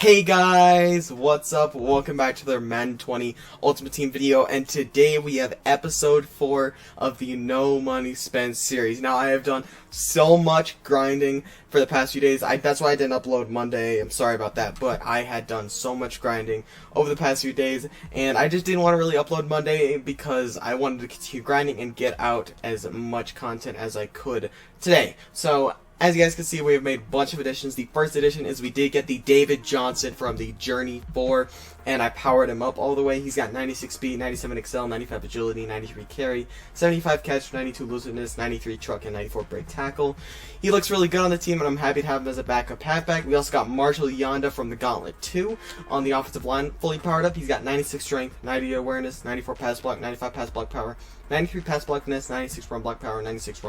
Hey guys, what's up? Welcome back to their Madden 20 Ultimate Team video, and today we have episode 4 of the No Money Spent series. Now, I have done so much grinding for the past few days. That's why I didn't upload Monday. I'm sorry about that, but I had done so much grinding over the past few days, and I just didn't want to really upload Monday because I wanted to continue grinding and get out as much content as I could today. So, as you guys can see, we have made a bunch of additions. The first addition is we did get the David Johnson from the Journey 4, and I powered him up all the way. He's got 96 speed, 97 excel, 95 agility, 93 carry, 75 catch, 92 elusiveness, 93 truck, and 94 break tackle. He looks really good on the team, and I'm happy to have him as a backup halfback. We also got Marshall Yonda from the Gauntlet 2 on the offensive line, fully powered up. He's got 96 strength, 90 awareness, 94 pass block, 95 pass block power, 93 pass block finesse, 96 run block power, 97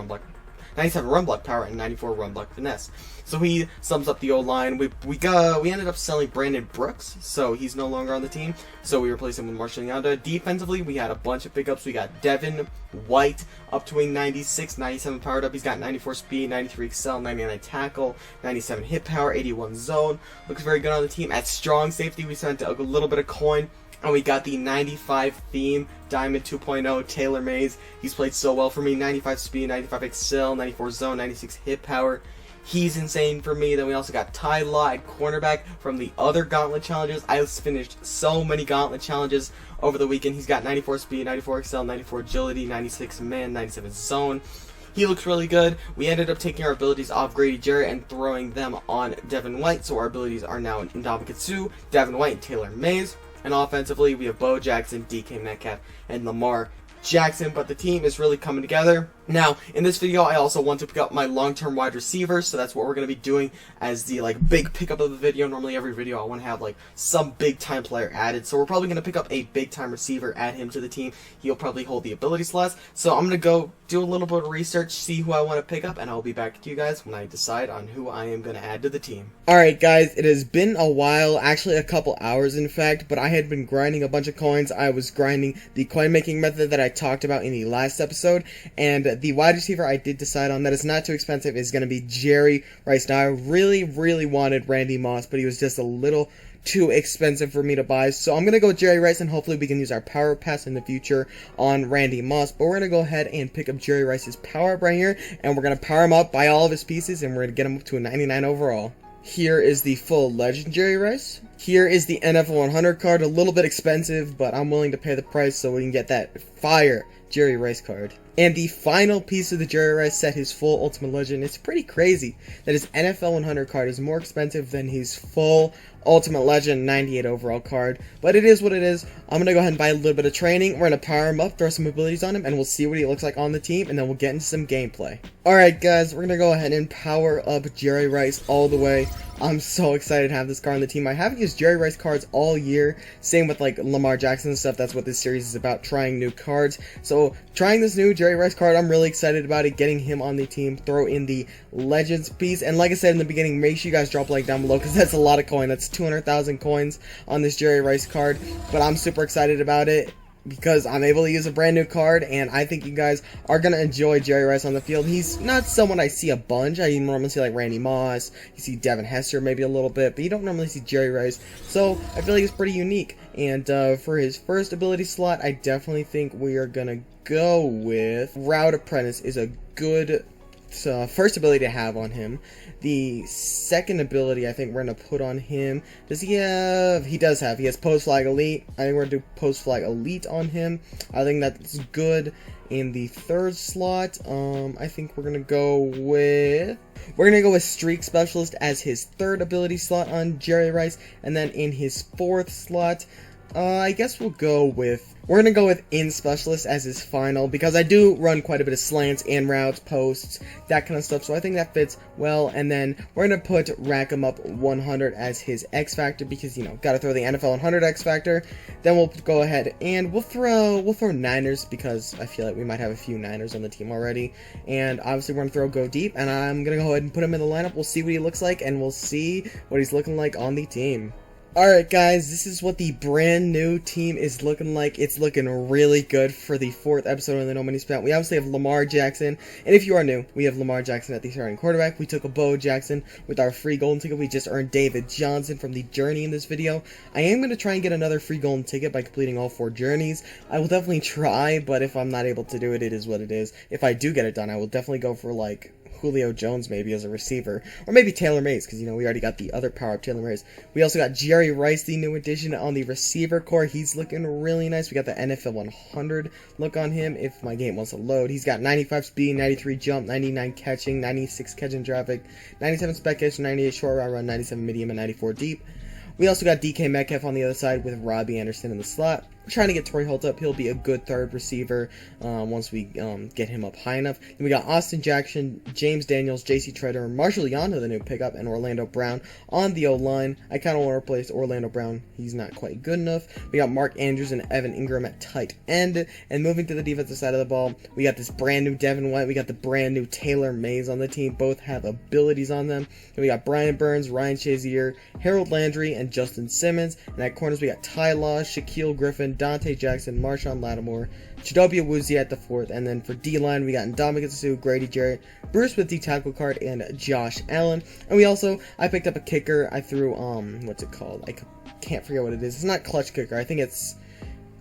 run block power, and 94 run block finesse. So he sums up the O-line. We ended up selling Brandon Brooks, so he's no longer on the team. So we replaced him with Marshall Yonda. Defensively, we had a bunch of pickups. We got Devin White up to a 96, 97 powered up. He's got 94 speed, 93 excel, 99 tackle, 97 hit power, 81 zone. Looks very good on the team. At strong safety, we spent a little bit of coin. And we got the 95 theme, Diamond 2.0, Taylor Mays. He's played so well for me. 95 speed, 95 excel, 94 zone, 96 hit power. He's insane for me. Then we also got Ty Law at cornerback from the other Gauntlet challenges. I finished so many Gauntlet challenges over the weekend. He's got 94 speed, 94 excel, 94 agility, 96 man, 97 zone. He looks really good. We ended up taking our abilities off Grady Jarrett and throwing them on Devin White. So our abilities are now in Ndamukong Suh, Devin White, and Taylor Mays. And offensively, we have Bo Jackson, DK Metcalf, and Lamar Jackson, but the team is really coming together. Now, in this video, I also want to pick up my long-term wide receiver, so that's what we're going to be doing as the big pickup of the video. Normally, every video, I want to have some big-time player added, so we're probably going to pick up a big-time receiver, add him to the team. He'll probably hold the ability slots, so I'm going to go do a little bit of research, see who I want to pick up, and I'll be back to you guys when I decide on who I am going to add to the team. Alright guys, it has been a while, actually a couple hours in fact, but I had been grinding a bunch of coins. I was grinding the coin making method that I talked about in the last episode, and the wide receiver I did decide on that is not too expensive is going to be Jerry Rice. Now I really wanted Randy Moss, but he was just a little too expensive for me to buy, so I'm going to go with Jerry Rice, and hopefully we can use our power pass in the future on Randy Moss. But we're going to go ahead and pick up Jerry Rice's power up right here, and we're going to power him up, buy all of his pieces, and we're going to get him up to a 99 overall. Here is the full legend Jerry Rice. Here is the NFL 100 card, a little bit expensive, but I'm willing to pay the price so we can get that fire Jerry Rice card. And the final piece of the Jerry Rice set, his full Ultimate Legend. It's pretty crazy that his NFL 100 card is more expensive than his full Ultimate Legend 98 overall card. But it is what it is. I'm going to go ahead and buy a little bit of training. We're going to power him up, throw some abilities on him, and we'll see what he looks like on the team, and then we'll get into some gameplay. Alright guys, we're going to go ahead and power up Jerry Rice all the way. I'm so excited to have this card on the team. I haven't used Jerry Rice cards all year. Same with Lamar Jackson and stuff. That's what this series is about, trying new cards. So trying this new Jerry Rice card, I'm really excited about it. Getting him on the team, throw in the Legends piece. And like I said in the beginning, make sure you guys drop a like down below because that's a lot of coin. That's 200,000 coins on this Jerry Rice card. But I'm super excited about it because I'm able to use a brand new card, and I think you guys are going to enjoy Jerry Rice on the field. He's not someone I see a bunch. I normally see Randy Moss, you see Devin Hester maybe a little bit, but you don't normally see Jerry Rice, so I feel like it's pretty unique. And for his first ability slot, I definitely think we are going to go with Route Apprentice is a good first ability to have on him. The second ability I think we're going to put on him, does he have? He does have. He has Post Flag Elite. I think we're going to do Post Flag Elite on him. I think that's good. In the third slot, I think we're going to go with Streak Specialist as his third ability slot on Jerry Rice. And then in his fourth slot, I guess we're going to go with In Specialist as his final, because I do run quite a bit of slants, in routes, posts, that kind of stuff, so I think that fits well. And then we're going to put Rack 'em Up 100 as his X Factor, because, gotta throw the NFL 100 X Factor. Then we'll go ahead and we'll throw Niners, because I feel like we might have a few Niners on the team already. And obviously we're going to throw Go Deep, and I'm going to go ahead and put him in the lineup. We'll see what he looks like, and we'll see what he's looking like on the team. Alright guys, this is what the brand new team is looking like. It's looking really good for the 4th episode of the No Money Spent. We obviously have Lamar Jackson, and if you are new, we have Lamar Jackson at the starting quarterback. We took a Bo Jackson with our free golden ticket. We just earned David Johnson from the journey in this video. I am going to try and get another free golden ticket by completing all 4 journeys. I will definitely try, but if I'm not able to do it, it is what it is. If I do get it done, I will definitely go for like Julio Jones maybe as a receiver, or maybe Taylor Mays, because, you know, we already got the other power-up Taylor Mays. We also got Jerry Rice, the new addition on the receiver core. He's looking really nice. We got the NFL 100 look on him if my game wants to load. He's got 95 speed, 93 jump, 99 catching, 96 catching traffic, 97 spec catch, 98 short route run, 97 medium, and 94 deep. We also got DK Metcalf on the other side with Robbie Anderson in the slot. We're trying to get Torrey Holt up. He'll be a good third receiver once we get him up high enough. Then we got Austin Jackson, James Daniels, JC Treader, Marshall Yanda, the new pickup, and Orlando Brown on the O-line. I kind of want to replace Orlando Brown. He's not quite good enough. We got Mark Andrews and Evan Ingram at tight end. And moving to the defensive side of the ball, we got this brand new Devin White. We got the brand new Taylor Mays on the team. Both have abilities on them. And we got Brian Burns, Ryan Shazier, Harold Landry, and Justin Simmons. And at corners, we got Ty Law, Shaquille Griffin, Dante Jackson, Marshawn Lattimore, Chidobe Awuzie at the 4th, and then for D-line, we got Ndamukong Suh, Grady Jarrett, Bruce with the tackle card, and Josh Allen. And I picked up a kicker. I threw, what's it called? I can't forget what it is. It's not clutch kicker. I think it's,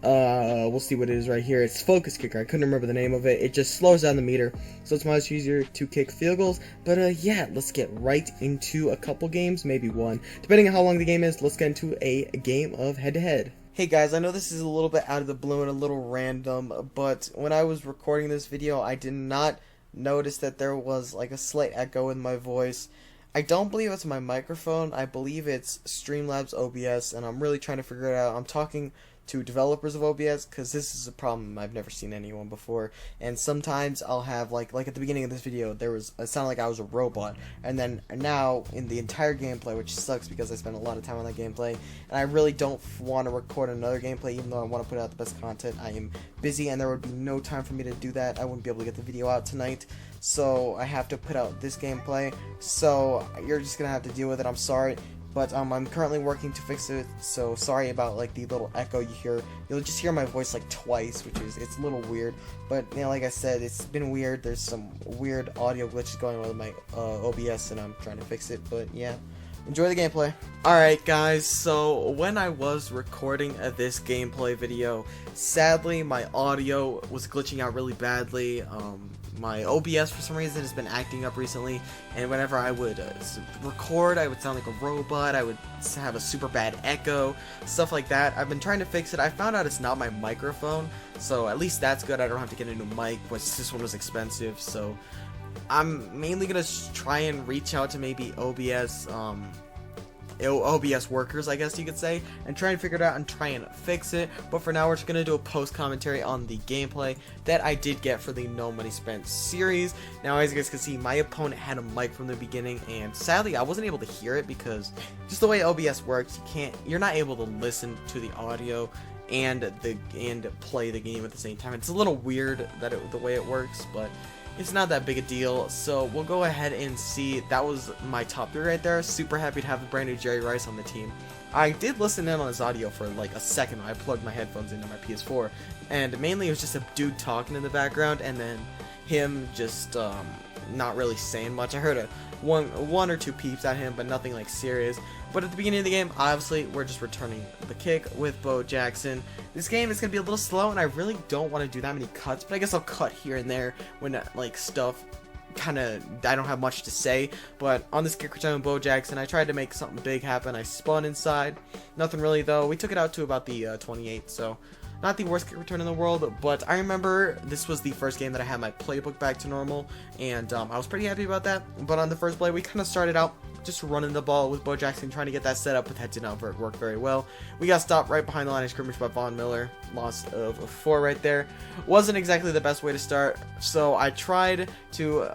we'll see what it is right here. It's focus kicker. I couldn't remember the name of it. It just slows down the meter, so it's much easier to kick field goals. But yeah, let's get right into a couple games, maybe one. Depending on how long the game is, let's get into a game of head-to-head. Hey guys, I know this is a little bit out of the blue and a little random, but when I was recording this video, I did not notice that there was like a slight echo in my voice. I don't believe it's my microphone. I believe it's Streamlabs OBS, and I'm really trying to figure it out. I'm talking to developers of OBS because this is a problem I've never seen anyone before, and sometimes I'll have like at the beginning of this video it sounded like I was a robot, and then now in the entire gameplay, which sucks because I spent a lot of time on that gameplay, and I really don't want to record another gameplay even though I want to put out the best content. I am busy and there would be no time for me to do that. I wouldn't be able to get the video out tonight, so I have to put out this gameplay, so you're just gonna have to deal with it. I'm sorry. But I'm currently working to fix it, so sorry about like the little echo you hear. You'll just hear my voice like twice, which is, it's a little weird. But you know, like I said, it's been weird. There's some weird audio glitches going on with my OBS, and I'm trying to fix it. But yeah, enjoy the gameplay. Alright guys, so when I was recording this gameplay video, sadly my audio was glitching out really badly. My OBS for some reason has been acting up recently, and whenever I would record, I would sound like a robot. I would have a super bad echo, stuff like that. I've been trying to fix it. I found out it's not my microphone, so at least that's good. I don't have to get a new mic, which this one was expensive, so I'm mainly gonna try and reach out to maybe OBS workers, I guess you could say, and try and figure it out and try and fix it. But for now, we're just gonna do a post commentary on the gameplay that I did get for the No Money Spent series. Now, as you guys can see, my opponent had a mic from the beginning, and sadly I wasn't able to hear it because just the way OBS works, you're not able to listen to the audio and play the game at the same time. It's a little weird the way it works, but it's not that big a deal. So we'll go ahead and see. That was my top 3 right there. Super happy to have the brand new Jerry Rice on the team. I did listen in on his audio for like a second. I plugged my headphones into my PS4, and mainly it was just a dude talking in the background, and then him just not really saying much. I heard one or two peeps at him, but nothing like serious. But at the beginning of the game, obviously, we're just returning the kick with Bo Jackson. This game is going to be a little slow, and I really don't want to do that many cuts, but I guess I'll cut here and there when, like, stuff I don't have much to say. But on this kick return with Bo Jackson, I tried to make something big happen. I spun inside. Nothing really, though. We took it out to about the 28, so not the worst kick return in the world, but I remember this was the first game that I had my playbook back to normal, and I was pretty happy about that. But on the first play, we kind of started out just running the ball with Bo Jackson, trying to get that set up, but that did not work very well. We got stopped right behind the line of scrimmage by Von Miller. Loss of 4 right there. Wasn't exactly the best way to start, so I tried to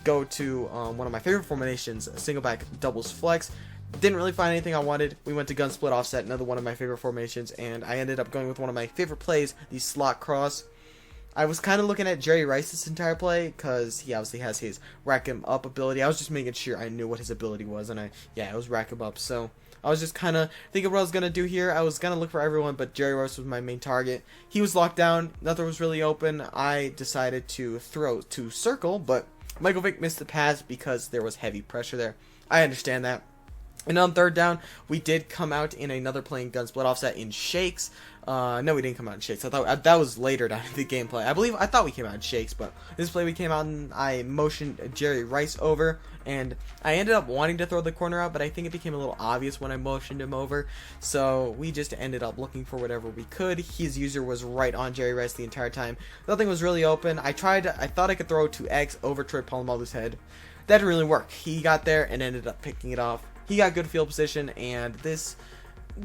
go to one of my favorite formations, single back doubles flex. Didn't really find anything I wanted. We went to gun split offset, another one of my favorite formations, and I ended up going with one of my favorite plays, the slot cross. I was kind of looking at Jerry Rice this entire play because he obviously has his rack him up ability. I was just making sure I knew what his ability was, and it was rack him up. So I was just kind of thinking what I was going to do here. I was going to look for everyone, but Jerry Rice was my main target. He was locked down. Nothing was really open. I decided to throw to circle, but Michael Vick missed the pass because there was heavy pressure there. I understand that. And on third down, we did come out in another play in gun split offset in shakes. No, we didn't come out in shakes. I thought that was later down in the gameplay. I thought we came out in shakes, but this play we came out and I motioned Jerry Rice over, and I ended up wanting to throw the corner out, but I think it became a little obvious when I motioned him over. So we just ended up looking for whatever we could. His user was right on Jerry Rice the entire time. Nothing was really open. I thought I could throw to X over Troy Polamalu's head. That didn't really work. He got there and ended up picking it off. He got good field position, and this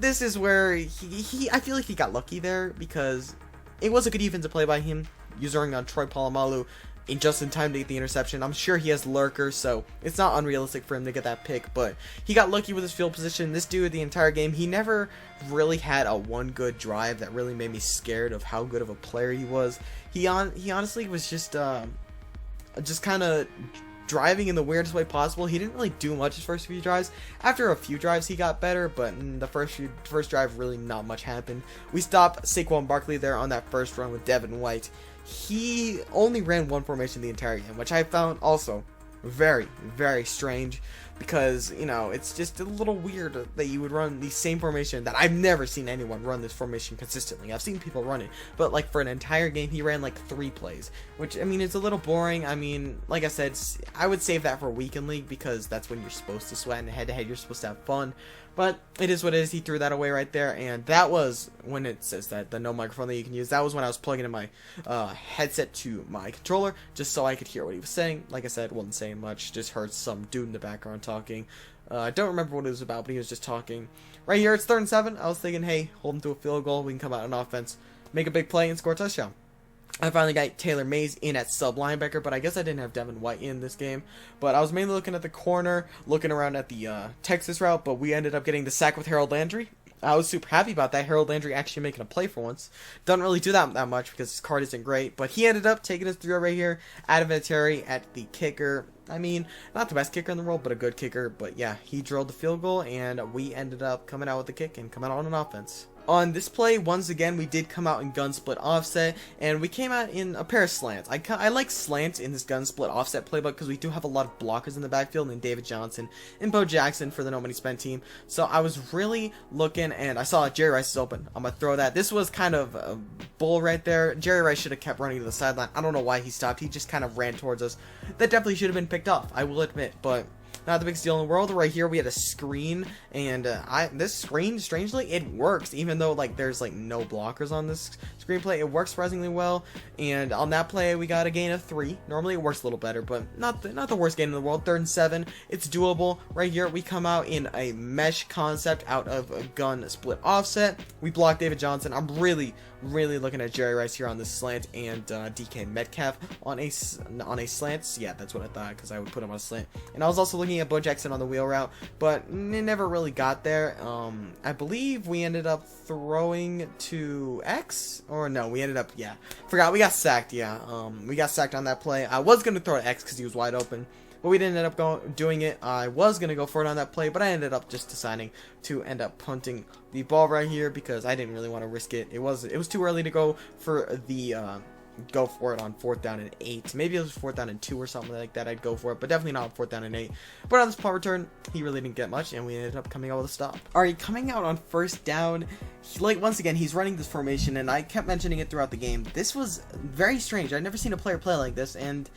is where I feel like he got lucky there, because it was a good defensive play by him, usering on Troy Polamalu just in time to get the interception. I'm sure he has lurkers, so it's not unrealistic for him to get that pick, but he got lucky with his field position. This dude, the entire game, he never really had a one good drive that really made me scared of how good of a player he was. He honestly was just kind of driving in the weirdest way possible. He didn't really do much his first few drives. After a few drives he got better, but in the first drive really not much happened. We stopped Saquon Barkley there on that first run with Devin White. He only ran one formation the entire game, which I found also very, very strange, because, you know, it's just a little weird that you would run the same formation. That I've never seen anyone run this formation consistently. I've seen people run it, but like for an entire game he ran like 3 plays, which, I mean, it's a little boring. I mean, like I said, I would save that for weekend league, because that's when you're supposed to sweat, and head to head you're supposed to have fun. But it is what it is. He threw that away right there, and that was when it says that the no microphone that you can use. That was when I was plugging in my headset to my controller, just so I could hear what he was saying. Like I said, wasn't saying much, just heard some dude in the background talking. I don't remember what it was about, but he was just talking. Right here, it's 3rd and 7. I was thinking, hey, hold him to a field goal. We can come out on offense, make a big play, and score a touchdown. I finally got Taylor Mays in at sub linebacker, but I guess I didn't have Devin White in this game. But I was mainly looking at the corner, looking around at the Texas route, but we ended up getting the sack with Harold Landry. I was super happy about that. Harold Landry actually making a play for once. Doesn't really do that much because his card isn't great, but he ended up taking his throw right here. Adam Vinatieri at the kicker. I mean, not the best kicker in the world, but a good kicker. But yeah, he drilled the field goal, and we ended up coming out with the kick and coming out on an offense. On this play, once again, we did come out in gun split offset, and we came out in a pair of slants. I like slants in this gun split offset playbook because we do have a lot of blockers in the backfield, and David Johnson and Bo Jackson for the no money spent team. So I was really looking, and I saw Jerry Rice is open. I'm going to throw that. This was kind of a bull right there. Jerry Rice should have kept running to the sideline. I don't know why he stopped. He just kind of ran towards us. That definitely should have been picked off, I will admit, but not the biggest deal in the world. Right here we had a screen, and this screen, strangely, it works, even though like there's like no blockers on this screenplay. It works surprisingly well, and on that play we got a gain of 3. Normally it works a little better, but not the worst gain in the world. 3rd and 7, it's doable. Right here we come out in a mesh concept out of a gun split offset. We block David Johnson. I'm really looking at Jerry Rice here on this slant, and DK Metcalf on a slant. Yeah, that's what I thought, because I would put him on a slant. And I was also looking at Bo Jackson on the wheel route, but it never really got there. I believe we ended up throwing to X, or no, we ended up, yeah, forgot, we got sacked. Yeah, we got sacked on that play. I was gonna throw to X because he was wide open, but we didn't end up doing it. I was going to go for it on that play, but I ended up just deciding to end up punting the ball right here because I didn't really want to risk it. It was too early to go for the go for it on 4th down and 8. Maybe it was 4th down and 2 or something like that. I'd go for it, but definitely not on 4th down and 8. But on this punt return, he really didn't get much, and we ended up coming out with a stop. Alright, coming out on 1st down, once again, he's running this formation, and I kept mentioning it throughout the game. This was very strange. I'd never seen a player play like this, and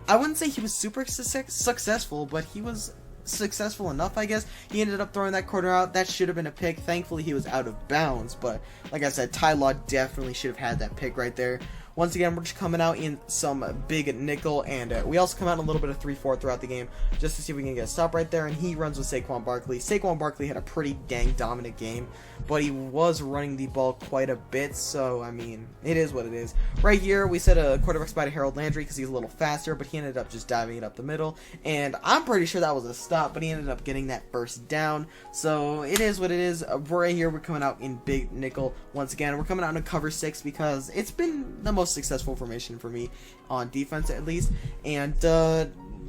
I wouldn't say he was super successful, but he was successful enough, I guess. He ended up throwing that corner out. That should have been a pick. Thankfully, he was out of bounds, but like I said, Ty Law definitely should have had that pick right there. Once again, we're just coming out in some big nickel, and we also come out in a little bit of 3-4 throughout the game, just to see if we can get a stop right there, and he runs with Saquon Barkley. Saquon Barkley had a pretty dang dominant game, but he was running the ball quite a bit, so, I mean, it is what it is. Right here, we set a quarterback spy to Harold Landry because he's a little faster, but he ended up just diving it up the middle, and I'm pretty sure that was a stop, but he ended up getting that 1st down, so it is what it is. Right here, we're coming out in big nickel. Once again, we're coming out in cover 6 because it's been the most successful formation for me on defense, at least, and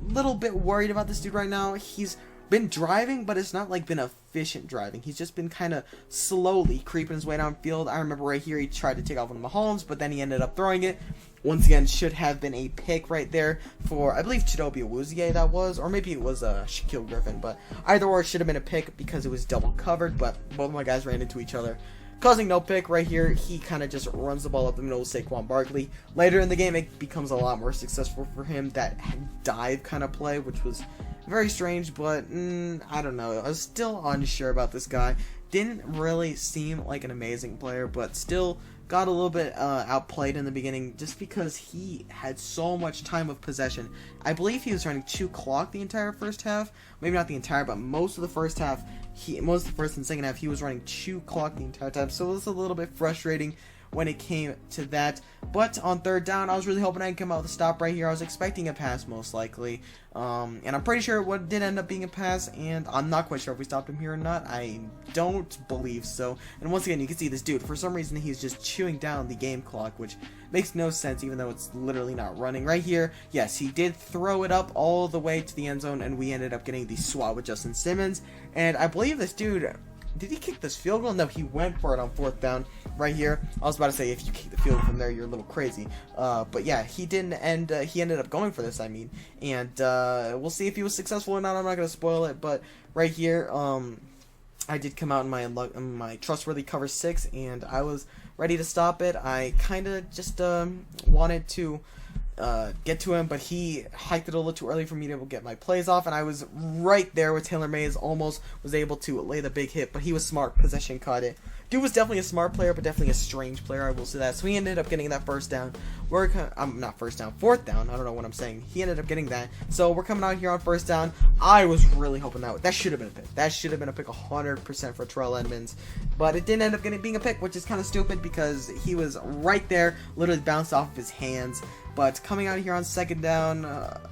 little bit worried about this dude right now. He's been driving, but it's not like been efficient driving. He's just been kind of slowly creeping his way downfield. I remember right here he tried to take off one of Mahomes, but then he ended up throwing it. Once again, should have been a pick right there for, I believe, Chidobe Awuzie that was, or maybe it was Shaquille Griffin, but either or, it should have been a pick because it was double covered, but both of my guys ran into each other, causing no pick. Right here, he kind of just runs the ball up the middle of Saquon Barkley. Later in the game, it becomes a lot more successful for him, that dive kind of play, which was very strange, but I don't know. I was still unsure about this guy. Didn't really seem like an amazing player, but still got a little bit outplayed in the beginning just because he had so much time of possession. I believe he was running 2 clock the entire first half. Maybe not the entire, but most of the first half, most of the first and second half, he was running 2 clock the entire time. So it was a little bit frustrating when it came to that. But on third down, I was really hoping I could come out with a stop right here. I was expecting a pass most likely, and I'm pretty sure it did end up being a pass, and I'm not quite sure if we stopped him here or not. I don't believe so. And once again, you can see this dude, for some reason he's just chewing down the game clock, which makes no sense even though it's literally not running. Right here, yes, he did throw it up all the way to the end zone, and we ended up getting the swat with Justin Simmons. And I believe this dude, did he kick this field goal? No, he went for it on fourth down right here. I was about to say, if you kick the field from there, you're a little crazy. But yeah, he didn't, and he ended up going for this, I mean. And we'll see if he was successful or not. I'm not going to spoil it. But right here, I did come out in my trustworthy cover 6, and I was ready to stop it. I kind of just wanted to get to him, but he hiked it a little too early for me to get my plays off, and I was right there with Taylor Mays, almost was able to lay the big hit, but he was smart, possession caught it. Dude was definitely a smart player, but definitely a strange player, I will say that. So he ended up getting that first down. Not first down, fourth down. I don't know what I'm saying. He ended up getting that. So we're coming out here on first down. I was really hoping that should have been a pick. That should have been a pick 100% for Terrell Edmonds. But it didn't end up being a pick, which is kind of stupid because he was right there, literally bounced off of his hands. But coming out here on second down,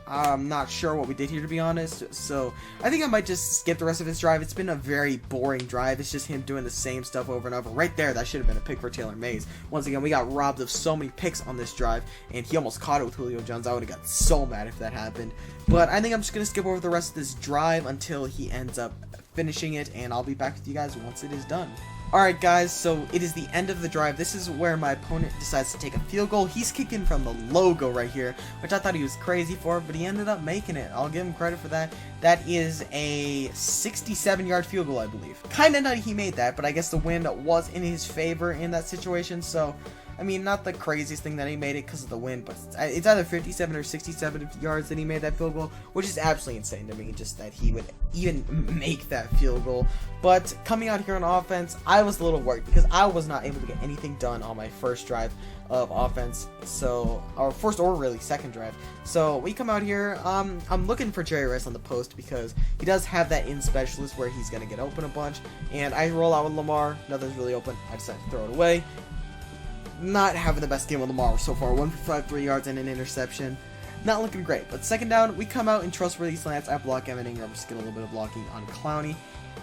I'm not sure what we did here, to be honest. So I think I might just skip the rest of his drive. It's been a very boring drive. It's just him doing the same stuff over and over. Right there, that should have been a pick for Taylor Mays. Once again, we got robbed of so many picks on this drive, and he almost caught it with Julio Jones. I would have got so mad if that happened. But I think I'm just going to skip over the rest of this drive until he ends up finishing it, and I'll be back with you guys once it is done. Alright guys, so it is the end of the drive. This is where my opponent decides to take a field goal. He's kicking from the logo right here, which I thought he was crazy for, but he ended up making it. I'll give him credit for that. That is a 67-yard field goal, I believe. Kinda nutty he made that, but I guess the wind was in his favor in that situation, so I mean, not the craziest thing that he made it because of the wind, but it's either 57 or 67 yards that he made that field goal, which is absolutely insane to me, just that he would even make that field goal. But coming out here on offense, I was a little worried because I was not able to get anything done on my first drive of offense, so, or first or really second drive. So we come out here, I'm looking for Jerry Rice on the post because he does have that in specialist where he's going to get open a bunch, and I roll out with Lamar, nothing's really open, I decide to throw it away. Not having the best game with Lamar so far. 155, 3 yards, and an interception. Not looking great. But second down, we come out in trustworthy slants. I block Evan Ingram. Just get a little bit of blocking on Clowney.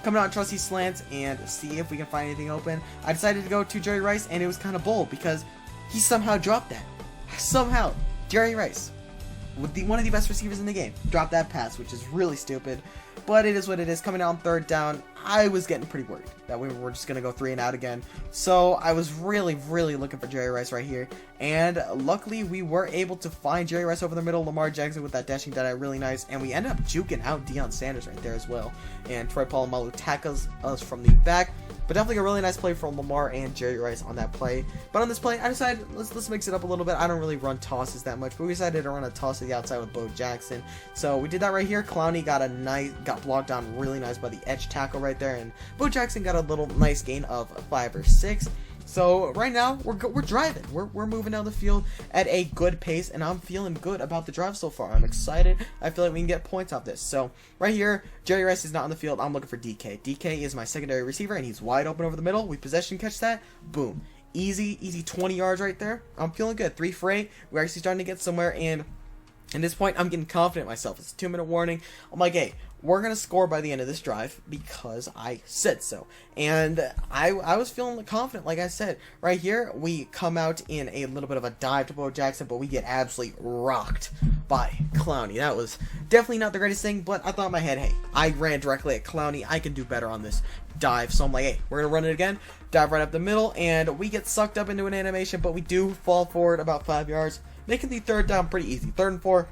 Coming out in trusty slants and see if we can find anything open. I decided to go to Jerry Rice, and it was kind of bold because he somehow dropped that. Somehow, Jerry Rice, with one of the best receivers in the game, dropped that pass, which is really stupid. But it is what it is. Coming out on third down, I was getting pretty worried that we were just going to go 3 and out again. So I was really, really looking for Jerry Rice right here. And luckily, we were able to find Jerry Rice over the middle. Lamar Jackson with that dashing data, really nice. And we ended up juking out Deion Sanders right there as well. And Troy Polamalu tackles us from the back. But definitely a really nice play from Lamar and Jerry Rice on that play. But on this play, I decided, let's mix it up a little bit. I don't really run tosses that much, but we decided to run a toss to the outside with Bo Jackson. So we did that right here. Clowney got blocked down really nice by the edge tackle right there, and Bo Jackson got a little nice gain of 5 or 6. So right now we're driving. We're moving down the field at a good pace, and I'm feeling good about the drive so far. I'm excited. I feel like we can get points off this. So right here, Jerry Rice is not on the field. I'm looking for DK. DK is my secondary receiver, and he's wide open over the middle. We possession catch that. Boom. Easy 20 yards right there. I'm feeling good. 3 for 8. We're actually starting to get somewhere, and At this point, I'm getting confident in myself. It's a 2-minute warning. I'm like, hey, we're going to score by the end of this drive because I said so. And I was feeling confident, like I said. Right here, we come out in a little bit of a dive to Bo Jackson, but we get absolutely rocked by Clowney. That was definitely not the greatest thing, but I thought in my head, hey, I ran directly at Clowney. I can do better on this dive. So I'm like, hey, we're going to run it again. Dive right up the middle, and we get sucked up into an animation, but we do fall forward about 5 yards. Making the third down pretty easy. 3rd and 4,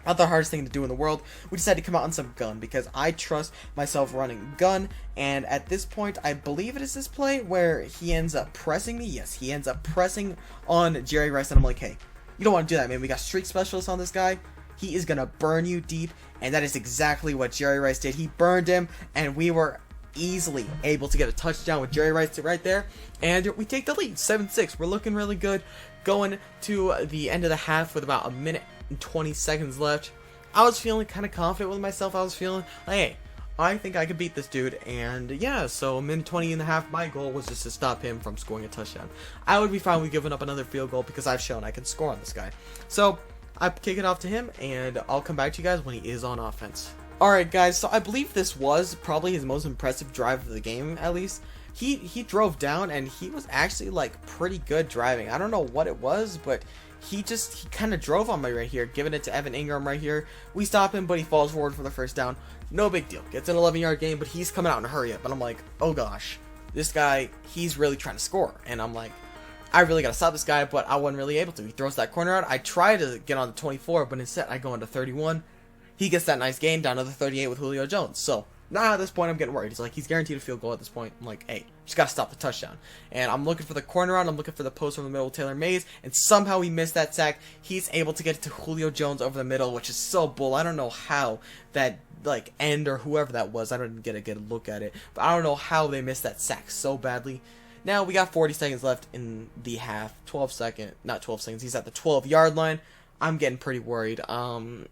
not the hardest thing to do in the world. We decided to come out on some gun because I trust myself running gun. And at this point, I believe it is this play where he ends up pressing me. Yes, he ends up pressing on Jerry Rice. And I'm like, hey, you don't want to do that, man. We got streak specialists on this guy. He is going to burn you deep. And that is exactly what Jerry Rice did. He burned him, and we were easily able to get a touchdown with Jerry Rice right there. And we take the lead, 7-6. We're looking really good. Going to the end of the half with about 1 minute and 20 seconds left. I was feeling kind of confident with myself. I was feeling like, hey, I think I could beat this dude. And yeah, so 1 minute 20 and a half, my goal was just to stop him from scoring a touchdown. I would be fine with giving up another field goal because I've shown I can score on this guy. So I kick it off to him, and I'll come back to you guys when he is on offense. Alright guys, so I believe this was probably his most impressive drive of the game, at least. He drove down, and he was actually like pretty good driving. I don't know what it was, but he kind of drove on me right here, giving it to Evan Ingram right here. We stop him, but he falls forward for the first down. No big deal. Gets an 11-yard gain, but he's coming out in a hurry up. But I'm like, oh gosh, this guy, he's really trying to score. And I'm like, I really got to stop this guy, but I wasn't really able to. He throws that corner out. I try to get on the 24, but instead I go into 31. He gets that nice gain down to the 38 with Julio Jones. So now at this point, I'm getting worried. He's guaranteed a field goal at this point. I'm like, hey, just got to stop the touchdown. And I'm looking for the corner out. I'm looking for the post from the middle of Taylor Mays. And somehow we missed that sack. He's able to get it to Julio Jones over the middle, which is so bull. I don't know how that, end or whoever that was. I didn't get a good look at it. But I don't know how they missed that sack so badly. Now we got 40 seconds left in the half. Not 12 seconds. He's at the 12-yard line. I'm getting pretty worried.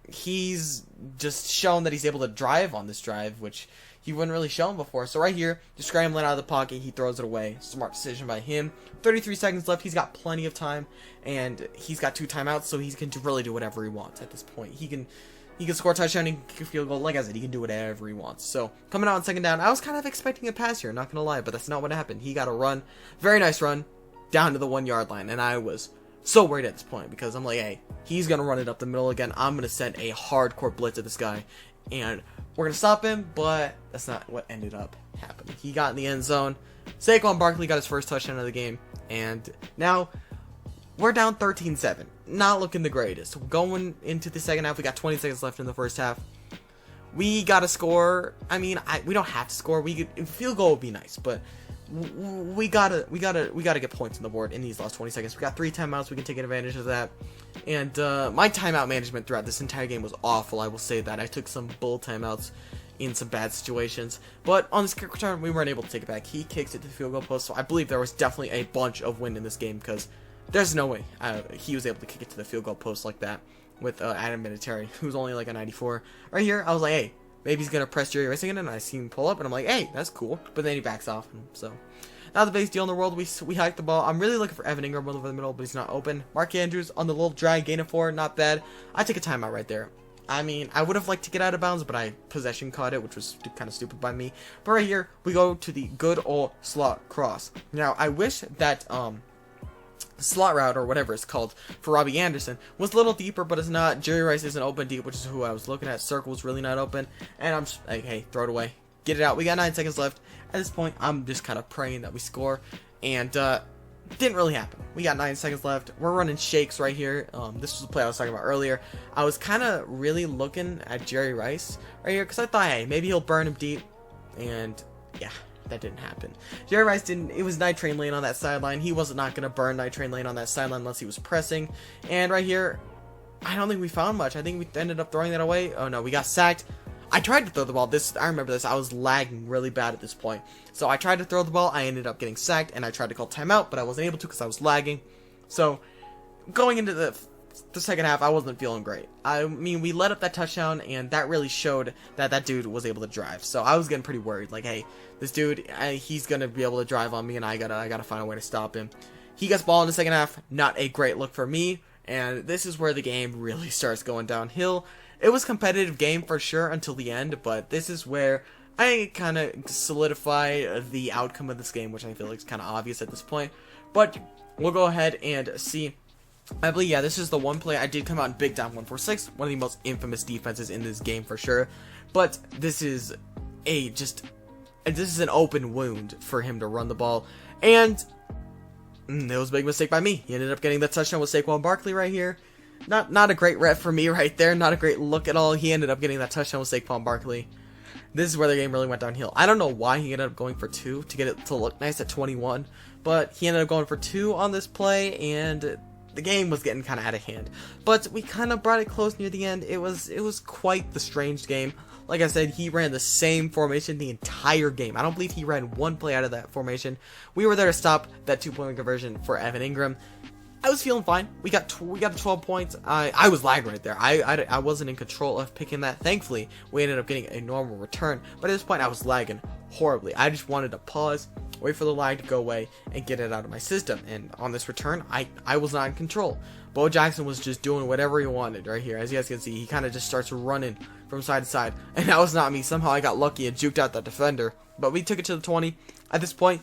He's just shown that he's able to drive on this drive, which he wouldn't really shown before. So right here, just scrambling out of the pocket, he throws it away. Smart decision by him. 33 seconds left. He's got plenty of time, and he's got 2 timeouts, so he can really do whatever he wants at this point. He can score a touchdown, he can kick a field goal. Like I said, he can do whatever he wants. So coming out on 2nd down, I was kind of expecting a pass here, not gonna lie, but that's not what happened. He got a run, very nice run, down to the 1-yard line, and I was so worried at this point because I'm like, hey, he's gonna run it up the middle again. I'm gonna send a hardcore blitz at this guy, and we're gonna stop him, but that's not what ended up happening. He got in the end zone. Saquon Barkley got his first touchdown of the game, and now we're down 13-7. Not looking the greatest. Going into the second half, we got 20 seconds left in the first half. We gotta score. I mean, we don't have to score. Field goal would be nice, but we gotta get points on the board in these last 20 seconds. We got 3 timeouts. We can take advantage of that. And my timeout management throughout this entire game was awful. I will say that I took some bull timeouts in some bad situations. But on this kick return, we weren't able to take it back. He kicks it to the field goal post. So I believe there was definitely a bunch of wind in this game because there's no way he was able to kick it to the field goal post like that with Adam Vinatieri, who's only like a 94. Right here, I was like, hey, maybe he's going to press Jerry Rice again, and I see him pull up, and I'm like, hey, that's cool. But then he backs off, and so not the biggest deal in the world. We hiked the ball. I'm really looking for Evan Ingram over the middle, but he's not open. Mark Andrews on the little drag, gain of 4, not bad. I take a timeout right there. I mean, I would have liked to get out of bounds, but I possession caught it, which was kind of stupid by me. But right here, we go to the good old slot cross. Now, I wish that slot route or whatever it's called for Robbie Anderson was a little deeper, but it's not. Jerry Rice isn't open deep, which is who I was looking at. Circle's really not open, and I'm just like, hey, throw it away, get it out. We got 9 seconds left. At this point, I'm just kind of praying that we score, and didn't really happen. We got 9 seconds left. We're running shakes right here. This was the play I was talking about earlier. I was kind of really looking at Jerry Rice right here because I thought, hey, maybe he'll burn him deep, and yeah, that didn't happen. Jerry Rice didn't. It was Night Train Lane on that sideline. He wasn't not going to burn Night Train Lane on that sideline unless he was pressing. And right here, I don't think we found much. I think we ended up throwing that away. Oh no, we got sacked. I tried to throw the ball. I remember this. I was lagging really bad at this point. So I tried to throw the ball. I ended up getting sacked, and I tried to call timeout, but I wasn't able to because I was lagging. So going into the second half, I wasn't feeling great. I mean, we let up that touchdown, and that really showed that that dude was able to drive. So I was getting pretty worried. Like, hey, this dude, he's gonna be able to drive on me, and I gotta find a way to stop him. He gets ball in the second half. Not a great look for me. And this is where the game really starts going downhill. It was a competitive game for sure until the end, but this is where I kind of solidify the outcome of this game, which I feel like is kind of obvious at this point. But we'll go ahead and see. I believe, yeah, this is the one play I did come out in Big Time 146, one of the most infamous defenses in this game for sure. But this is this is an open wound for him to run the ball, and it was a big mistake by me. He ended up getting the touchdown with Saquon Barkley right here. Not a great rep for me right there. Not a great look at all. He ended up getting that touchdown with Saquon Barkley. This is where the game really went downhill. I don't know why he ended up going for 2 to get it to look nice at 21, but he ended up going for 2 on this play, and the game was getting kind of out of hand. But we kind of brought it close near the end. It was quite the strange game. Like I said, he ran the same formation the entire game. I don't believe he ran one play out of that formation. We were there to stop that 2-point conversion for Evan Ingram. I was feeling fine. We got 12 points. I was lagging right there. I wasn't in control of picking that. Thankfully, we ended up getting a normal return. But at this point, I was lagging horribly. I just wanted to pause, wait for the lag to go away, and get it out of my system. And on this return, I was not in control. Bo Jackson was just doing whatever he wanted right here. As you guys can see, he kind of just starts running from side to side. And that was not me. Somehow I got lucky and juked out the defender. But we took it to the 20. At this point,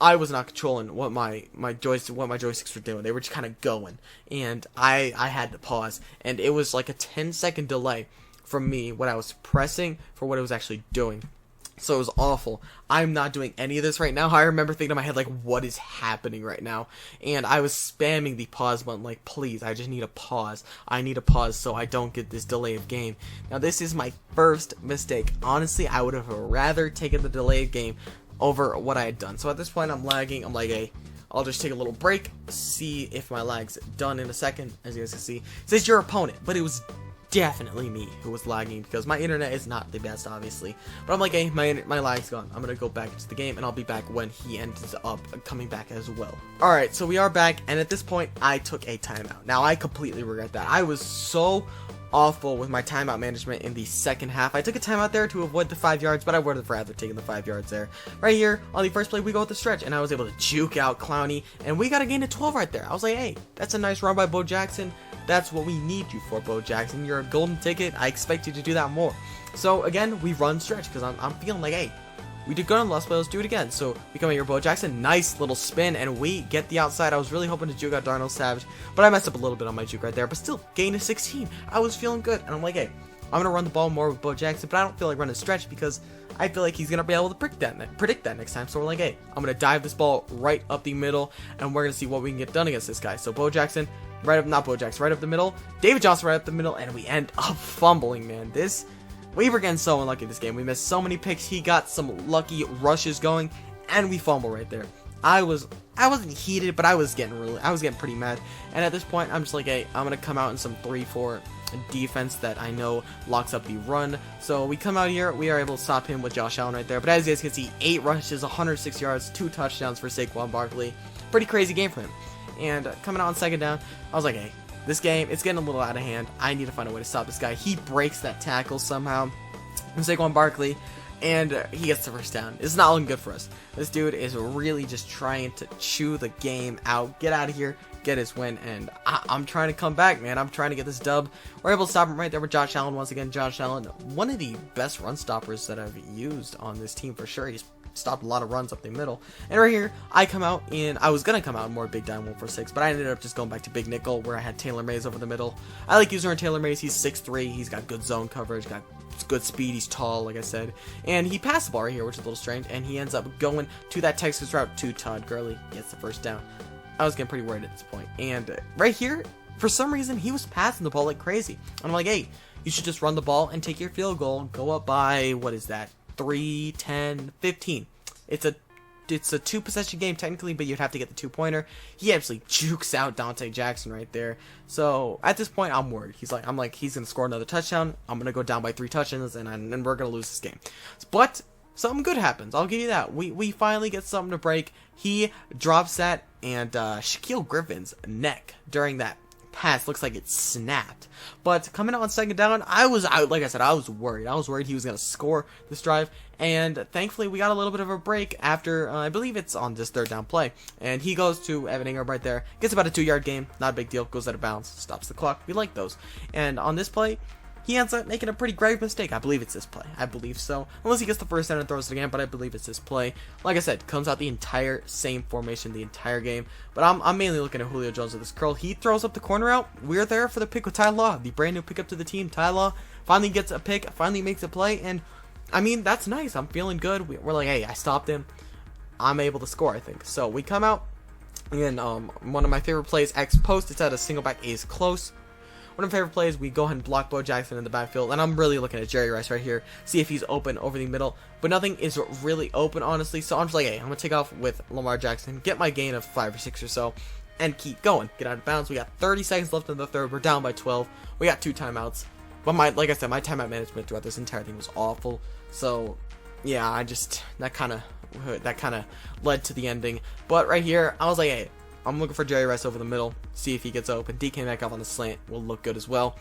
I was not controlling what my joysticks were doing. They were just kind of going, and I had to pause, and it was like a 10-second delay from me when I was pressing for what it was actually doing. So it was awful. I'm not doing any of this right now. I remember thinking in my head, like, what is happening right now? And I was spamming the pause button, like, please, I just need a pause. I need a pause so I don't get this delay of game. Now, this is my first mistake. Honestly, I would have rather taken the delay of game over what I had done. So at this point, I'm lagging. I'm like, hey, I'll just take a little break, see if my lag's done in a second. As you guys can see, it says your opponent, but it was definitely me who was lagging because my internet is not the best, obviously. But I'm like, hey, my lag's gone. I'm gonna go back into the game, and I'll be back when he ends up coming back as well. Alright, so we are back, and at this point, I took a timeout. Now, I completely regret that. I was so awful with my timeout management in the second half. I took a timeout there to avoid the 5 yards, but I would have rather taken the 5 yards there. Right here, on the first play, we go with the stretch, and I was able to juke out Clowney, and we got a gain of 12 right there. I was like, hey, that's a nice run by Bo Jackson. That's what we need you for, Bo Jackson. You're a golden ticket. I expect you to do that more. So, again, we run stretch, because I'm feeling like, hey, we did good on the last play, let's do it again. So, we come here, Bo Jackson, nice little spin, and we get the outside. I was really hoping to juke out Darnell Savage, but I messed up a little bit on my juke right there, but still, gain of 16. I was feeling good, and I'm like, hey, I'm going to run the ball more with Bo Jackson, but I don't feel like running stretch because I feel like he's going to be able to predict that next time. So we're like, hey, I'm going to dive this ball right up the middle, and we're going to see what we can get done against this guy. So Bo Jackson, right up the middle, David Johnson right up the middle, and we end up fumbling, man. We were getting so unlucky this game. We missed so many picks. He got some lucky rushes going, and we fumble right there. I wasn't heated, but I was getting pretty mad. And at this point, I'm just like, hey, I'm gonna come out in some 3-4 defense that I know locks up the run. So we come out here, we are able to stop him with Josh Allen right there. But as you guys can see, 8 rushes, 106 yards, 2 touchdowns for Saquon Barkley. Pretty crazy game for him. And coming out on second down, I was like, hey, this game, it's getting a little out of hand. I need to find a way to stop this guy. He breaks that tackle somehow from Saquon Barkley, and he gets the first down. It's not looking good for us. This dude is really just trying to chew the game out, get out of here, get his win, and I'm trying to come back, man. I'm trying to get this dub. We're able to stop him right there with Josh Allen once again. Josh Allen, one of the best run stoppers that I've used on this team for sure. He's stopped a lot of runs up the middle. And right here, I was gonna come out in more Big Dime 146, but I ended up just going back to Big Nickel, where I had Taylor Mays over the middle. I like using Taylor Mays. He's 6'3", he's got good zone coverage, got good speed, he's tall, like I said, and he passed the ball right here, which is a little strange, and he ends up going to that Texas route to Todd Gurley, gets the first down. I was getting pretty worried at this point, and right here, for some reason, he was passing the ball like crazy. And I'm like, hey, you should just run the ball and take your field goal, go up by, what is that, 3, 10, 15. It's a 2-possession game technically, but you'd have to get the 2-pointer. He absolutely jukes out Dante Jackson right there. So at this point, I'm worried. I'm like, he's gonna score another touchdown. I'm gonna go down by 3 touchdowns, and we're gonna lose this game. But something good happens. I'll give you that. We finally get something to break. He drops that, and Shaquille Griffin's neck during that pass looks like it snapped. But coming out on second down, like I said, I was worried. I was worried he was going to score this drive, and thankfully we got a little bit of a break after, I believe it's on this third down play, and he goes to Evan Ingram right there, gets about a 2-yard gain, not a big deal, goes out of bounds, stops the clock. We like those. And on this play, he ends up making a pretty grave mistake. I believe it's this play. I believe so. Unless he gets the first down and throws it again, but I believe it's this play. Like I said, comes out the entire same formation the entire game. But I'm mainly looking at Julio Jones with this curl. He throws up the corner route. We're there for the pick with Ty Law, the brand new pickup to the team. Ty Law finally gets a pick, finally makes a play, and I mean, that's nice. I'm feeling good. We're like, hey, I stopped him. I'm able to score, I think. So we come out, and one of my favorite plays, X post. It's at a single back, is close. One of my favorite plays, we go ahead and block Bo Jackson in the backfield, and I'm really looking at Jerry Rice right here, see if he's open over the middle, but nothing is really open, honestly, so I'm just like, hey, I'm going to take off with Lamar Jackson, get my gain of 5 or 6 or so, and keep going, get out of bounds. We got 30 seconds left in the third, we're down by 12, we got 2 timeouts, but like I said, my timeout management throughout this entire thing was awful, so, yeah, that kind of led to the ending, but right here, I was like, hey, I'm looking for Jerry Rice over the middle, see if he gets open. DK Metcalf on the slant will look good as well.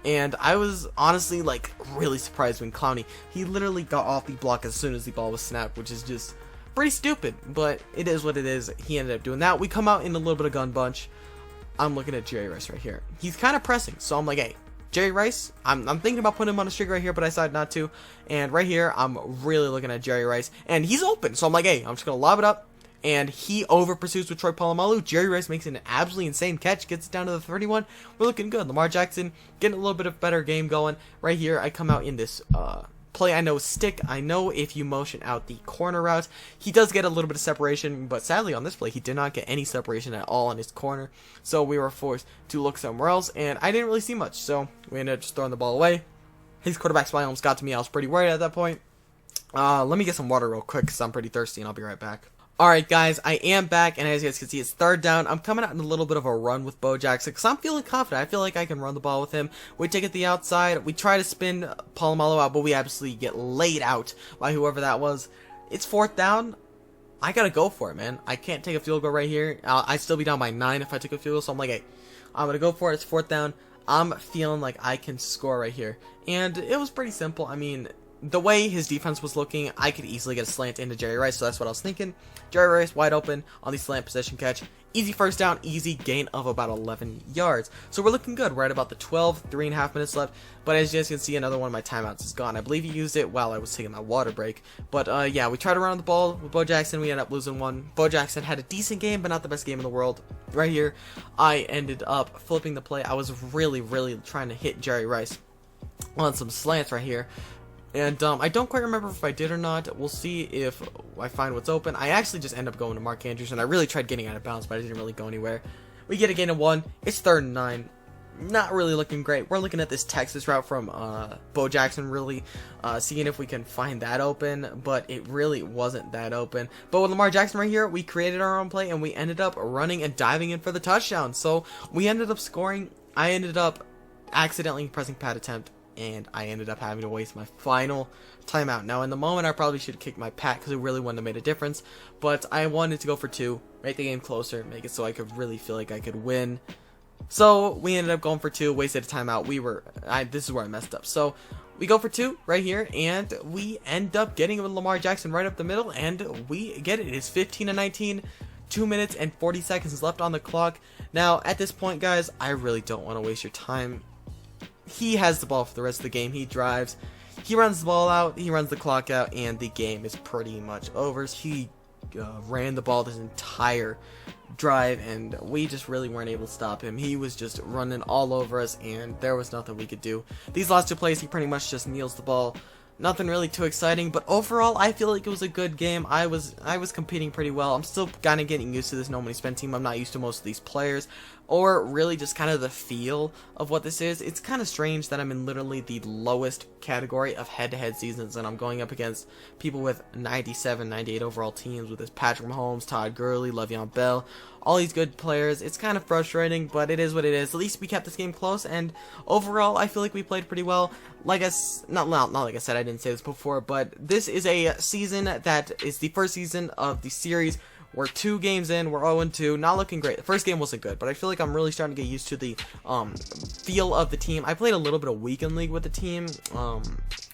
And I was honestly like really surprised when Clowney, he literally got off the block as soon as the ball was snapped, which is just pretty stupid, but it is what it is. He ended up doing that. We come out in a little bit of gun bunch. I'm looking at Jerry Rice right here. He's kind of pressing, so I'm like, hey, Jerry Rice, I'm thinking about putting him on a streak right here, but I decided not to. And right here, I'm really looking at Jerry Rice, and he's open, so I'm like, hey, I'm just going to lob it up. And he over pursues with Troy Polamalu. Jerry Rice makes an absolutely insane catch, gets it down to the 31. We're looking good. Lamar Jackson getting a little bit of better game going. Right here, I come out in this play. I know stick. I know if you motion out the corner route, he does get a little bit of separation, but sadly on this play, he did not get any separation at all on his corner. So we were forced to look somewhere else, and I didn't really see much. So we ended up just throwing the ball away. His quarterback spy almost got to me. I was pretty worried at that point. Let me get some water real quick because I'm pretty thirsty, and I'll be right back. Alright guys, I am back, and as you guys can see, it's third down. I'm coming out in a little bit of a run with Bo Jackson, because I'm feeling confident. I feel like I can run the ball with him. We take it the outside, we try to spin Polamalu out, but we absolutely get laid out by whoever that was. It's fourth down. I gotta go for it, man. I can't take a field goal right here. I'd still be down by 9 if I took a field goal, so I'm like, hey, I'm gonna go for it. It's fourth down. I'm feeling like I can score right here. And it was pretty simple. I mean, the way his defense was looking, I could easily get a slant into Jerry Rice, so that's what I was thinking. Jerry Rice wide open on the slant possession catch. Easy first down, easy gain of about 11 yards. So we're looking good. We're at about the 3.5 minutes left. But as you guys can see, another one of my timeouts is gone. I believe he used it while I was taking my water break. But yeah, we tried to run the ball with Bo Jackson. We ended up losing one. Bo Jackson had a decent game, but not the best game in the world. Right here, I ended up flipping the play. I was really trying to hit Jerry Rice on some slants right here. And I don't quite remember if I did or not. We'll see if I find what's open. I actually just end up going to Mark Andrews, and I really tried getting out of bounds, but I didn't really go anywhere. We get a gain of 1. It's 3rd and 9. Not really looking great. We're looking at this Texas route from Bo Jackson, really seeing if we can find that open, but it really wasn't that open. But with Lamar Jackson right here, we created our own play, and we ended up running and diving in for the touchdown. So we ended up scoring. I ended up accidentally pressing pad attempt, and I ended up having to waste my final timeout. Now, in the moment, I probably should have kicked my pat because it really wouldn't have made a difference. But I wanted to go for 2, make the game closer, make it so I could really feel like I could win. So we ended up going for 2, wasted a timeout. This is where I messed up. So we go for 2 right here, and we end up getting it with Lamar Jackson right up the middle, and we get it. It's 15-19. 2 minutes and 40 seconds left on the clock. Now, at this point, guys, I really don't want to waste your time. He has the ball for the rest of the game. He drives, he runs the ball out, he runs the clock out, and the game is pretty much over. He ran the ball this entire drive, and we just really weren't able to stop him. He was just running all over us, and there was nothing we could do. These last 2 plays, he pretty much just kneels the ball. Nothing really too exciting, but overall, I feel like it was a good game. I was competing pretty well. I'm still kind of getting used to this no money spent team. I'm not used to most of these players, or really just kind of the feel of what this is. It's kind of strange that I'm in literally the lowest category of head-to-head seasons, and I'm going up against people with 97, 98 overall teams with this Patrick Mahomes, Todd Gurley, Le'Veon Bell, all these good players. It's kind of frustrating, but it is what it is. At least we kept this game close, and overall, I feel like we played pretty well. Not like I said, I didn't say this before, but this is a season that is the first season of the series we're 2 games in, we're 0-2, not looking great. The first game wasn't good, but I feel like I'm really starting to get used to the feel of the team. I played a little bit of Weekend League with the team a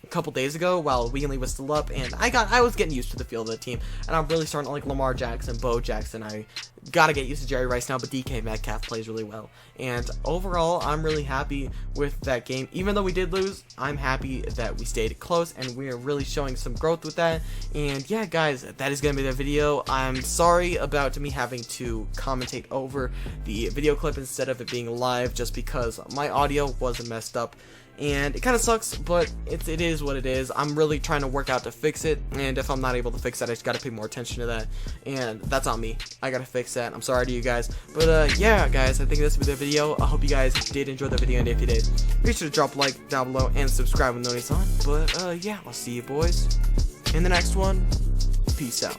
couple days ago while Weekend League was still up, and I was getting used to the feel of the team, and I'm really starting to like Lamar Jackson, Bo Jackson. I gotta get used to Jerry Rice now, but DK Metcalf plays really well, and overall I'm really happy with that game. Even though we did lose, I'm happy that we stayed close, and we are really showing some growth with that. And yeah, guys, that is gonna be the video. I'm sorry about me having to commentate over the video clip instead of it being live, just because my audio was messed up. And it kind of sucks, but it is what it is. I'm really trying to work out to fix it, and if I'm not able to fix that, I just gotta pay more attention to that, and that's on me. I gotta fix that. I'm sorry to you guys, but yeah, guys, I think this will be the video. I hope you guys did enjoy the video, and if you did, be sure to drop a like down below and subscribe when notice on. But yeah, I'll see you boys in the next one. Peace out.